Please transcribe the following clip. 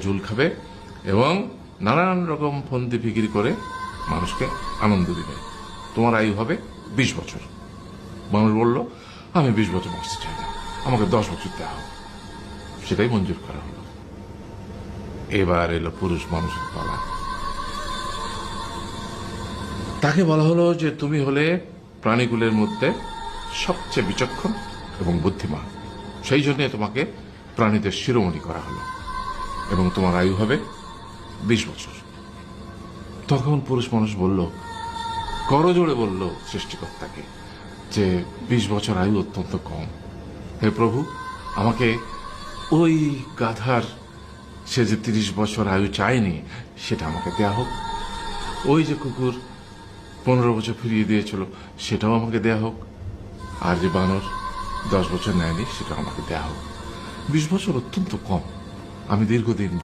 Joule খাবে এবং নানান রকম ফন্দি ফিকির করে মানুষকে আনন্দ দিবে। তোমার আয়ু হবে 20 বছর। মানুষ বলল, আমি 20 বছর বাঁচতে চাই না, আমাকে 10 বছর দেওয়া হোক। সেটাই মঞ্জুর করা হলো। এবার এলো পুরুষ মানুষের পালা। তাকে বলা হলো যে তুমি হলে প্রাণীগুলোর মধ্যে সবচেয়ে বিচক্ষণ এবং বুদ্ধিমান, সেই জন্য তোমাকে প্রাণীদের শিরোমণি করা হলো এবং তোমার আয়ু হবে 20 বছর। তখন পুরুষ মানুষ বলল, করজোড়ে বলল সৃষ্টিকর্তাকে যে 20 বছর আয়ু অত্যন্ত কম। হে প্রভু, আমাকে ওই গাধার, সে যে 30 বছর আয়ু চায়নি, সেটা আমাকে দেয়া হোক। ওই যে কুকুর 15 বছর ফিরিয়ে দিয়েছিল, সেটাও আমাকে দেয়া হোক। আর যে বানর 10 বছর নেয়নি, সেটাও আমাকে দেয়া হোক। 20 বছর অত্যন্ত কম, আমি দীর্ঘদিন